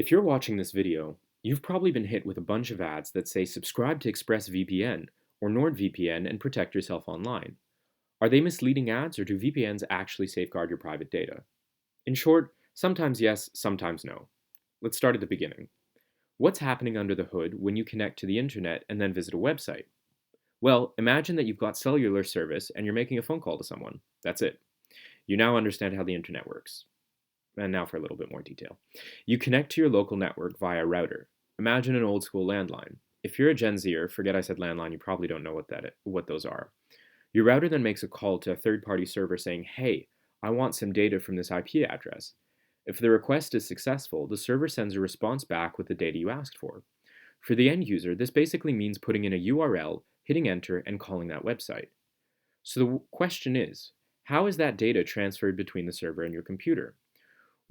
If you're watching this video, you've probably been hit with a bunch of ads that say subscribe to ExpressVPN or NordVPN and protect yourself online. Are they misleading ads or do VPNs actually safeguard your private data? In short, sometimes yes, sometimes no. Let's start at the beginning. What's happening under the hood when you connect to the internet and then visit a website? Well, imagine that you've got cellular service and you're making a phone call to someone. That's it. You now understand how the internet works. And now for a little bit more detail. You connect to your local network via a router. Imagine an old school landline. If you're a Gen Zer, forget I said landline, you probably don't know what those are. Your router then makes a call to a third-party server saying, "Hey, I want some data from this IP address." If the request is successful, the server sends a response back with the data you asked for. For the end user, this basically means putting in a URL, hitting enter, and calling that website. So the question is, how is that data transferred between the server and your computer?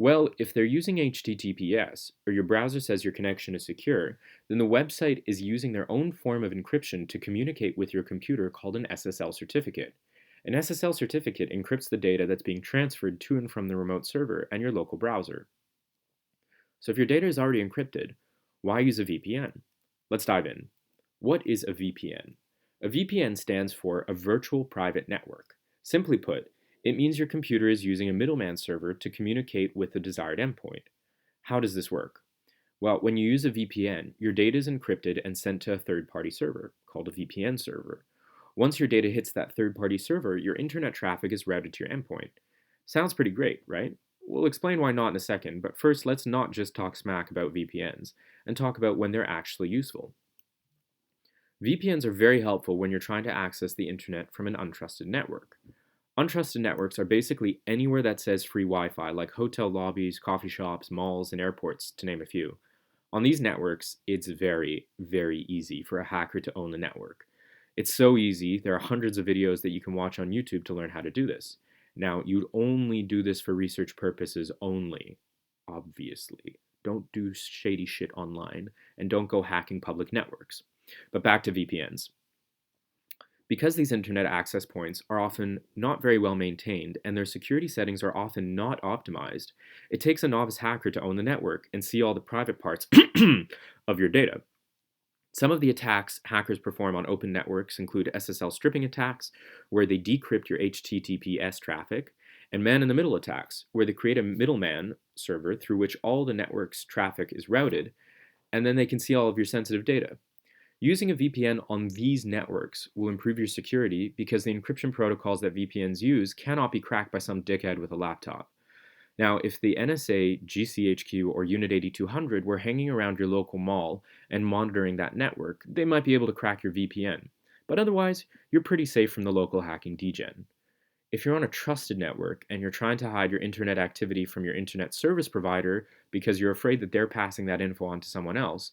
Well, if they're using HTTPS, or your browser says your connection is secure, then the website is using their own form of encryption to communicate with your computer called an SSL certificate. An SSL certificate encrypts the data that's being transferred to and from the remote server and your local browser. So if your data is already encrypted, why use a VPN? Let's dive in. What is a VPN? A VPN stands for a virtual private network. Simply put, it means your computer is using a middleman server to communicate with the desired endpoint. How does this work? Well, when you use a VPN, your data is encrypted and sent to a third-party server, called a VPN server. Once your data hits that third-party server, your internet traffic is routed to your endpoint. Sounds pretty great, right? We'll explain why not in a second, but first let's not just talk smack about VPNs, and talk about when they're actually useful. VPNs are very helpful when you're trying to access the internet from an untrusted network. Untrusted networks are basically anywhere that says free Wi-Fi, like hotel lobbies, coffee shops, malls, and airports, to name a few. On these networks, it's very, very easy for a hacker to own the network. It's so easy, there are hundreds of videos that you can watch on YouTube to learn how to do this. Now, you'd only do this for research purposes only, obviously. Don't do shady shit online, and don't go hacking public networks. But back to VPNs. Because these internet access points are often not very well maintained and their security settings are often not optimized, it takes a novice hacker to own the network and see all the private parts of your data. Some of the attacks hackers perform on open networks include SSL stripping attacks, where they decrypt your HTTPS traffic, and man-in-the-middle attacks, where they create a middleman server through which all the network's traffic is routed, and then they can see all of your sensitive data. Using a VPN on these networks will improve your security because the encryption protocols that VPNs use cannot be cracked by some dickhead with a laptop. Now, if the NSA, GCHQ, or Unit 8200 were hanging around your local mall and monitoring that network, they might be able to crack your VPN. But otherwise, you're pretty safe from the local hacking degen. If you're on a trusted network and you're trying to hide your internet activity from your internet service provider because you're afraid that they're passing that info on to someone else,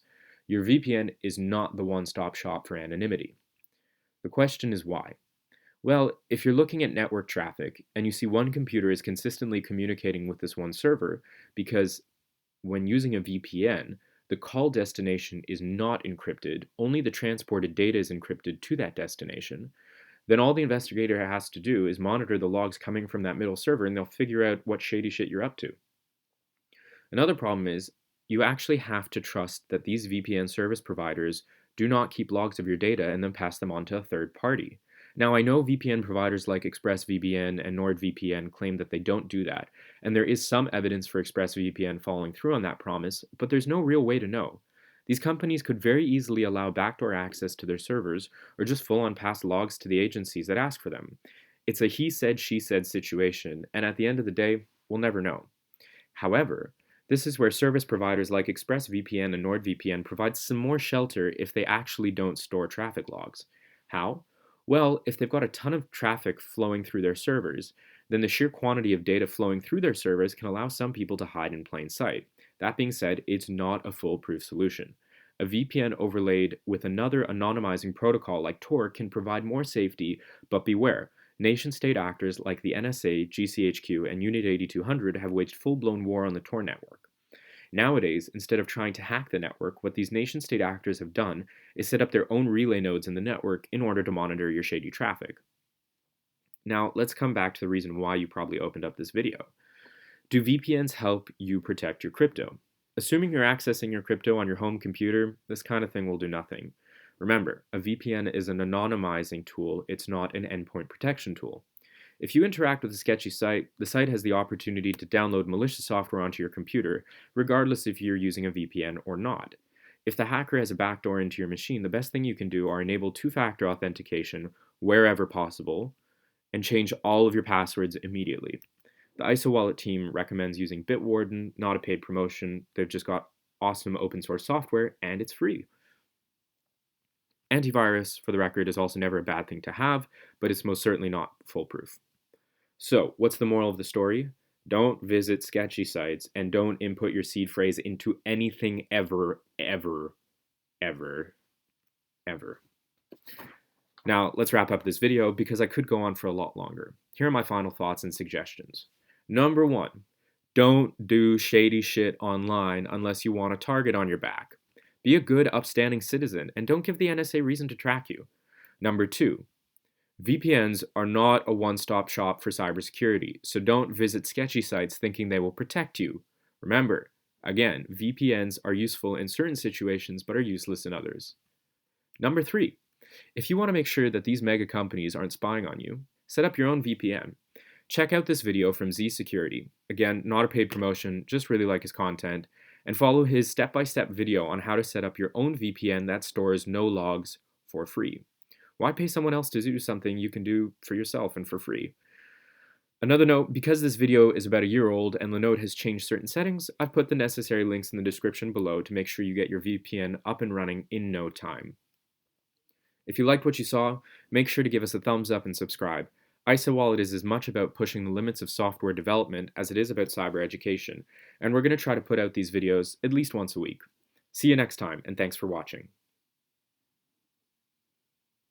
your VPN is not the one-stop shop for anonymity. The question is why? Well, if you're looking at network traffic and you see one computer is consistently communicating with this one server because when using a VPN, the call destination is not encrypted, only the transported data is encrypted to that destination, then all the investigator has to do is monitor the logs coming from that middle server and they'll figure out what shady shit you're up to. Another problem is you actually have to trust that these VPN service providers do not keep logs of your data and then pass them on to a third party. Now, I know VPN providers like ExpressVPN and NordVPN claim that they don't do that, and there is some evidence for ExpressVPN following through on that promise, but there's no real way to know. These companies could very easily allow backdoor access to their servers or just full-on pass logs to the agencies that ask for them. It's a he said, she said situation, and at the end of the day, we'll never know. However, this is where service providers like ExpressVPN and NordVPN provide some more shelter if they actually don't store traffic logs. How? Well, if they've got a ton of traffic flowing through their servers, then the sheer quantity of data flowing through their servers can allow some people to hide in plain sight. That being said, it's not a foolproof solution. A VPN overlaid with another anonymizing protocol like Tor can provide more safety, but beware. Nation-state actors like the NSA, GCHQ, and Unit 8200 have waged full-blown war on the Tor network. Nowadays, instead of trying to hack the network, what these nation-state actors have done is set up their own relay nodes in the network in order to monitor your shady traffic. Now, let's come back to the reason why you probably opened up this video. Do VPNs help you protect your crypto? Assuming you're accessing your crypto on your home computer, this kind of thing will do nothing. Remember, a VPN is an anonymizing tool, it's not an endpoint protection tool. If you interact with a sketchy site, the site has the opportunity to download malicious software onto your computer, regardless if you're using a VPN or not. If the hacker has a backdoor into your machine, the best thing you can do are enable two-factor authentication wherever possible and change all of your passwords immediately. The ISO Wallet team recommends using Bitwarden, not a paid promotion. They've just got awesome open source software and it's free. Antivirus, for the record, is also never a bad thing to have, but it's most certainly not foolproof. So, what's the moral of the story? Don't visit sketchy sites and don't input your seed phrase into anything ever, ever, ever, ever. Now, let's wrap up this video because I could go on for a lot longer. Here are my final thoughts and suggestions. Number 1, don't do shady shit online unless you want a target on your back. Be a good, upstanding citizen and don't give the NSA reason to track you. Number 2, VPNs are not a one-stop shop for cybersecurity, so don't visit sketchy sites thinking they will protect you. Remember, again, VPNs are useful in certain situations but are useless in others. Number 3, if you want to make sure that these mega companies aren't spying on you, set up your own VPN. Check out this video from Z Security. Again, not a paid promotion, just really like his content, and follow his step-by-step video on how to set up your own VPN that stores no logs for free. Why pay someone else to do something you can do for yourself and for free? Another note, because this video is about a year old and Linode has changed certain settings, I've put the necessary links in the description below to make sure you get your VPN up and running in no time. If you liked what you saw, make sure to give us a thumbs up and subscribe. ISO Wallet is as much about pushing the limits of software development as it is about cyber education, and we're going to try to put out these videos at least once a week. See you next time, and thanks for watching.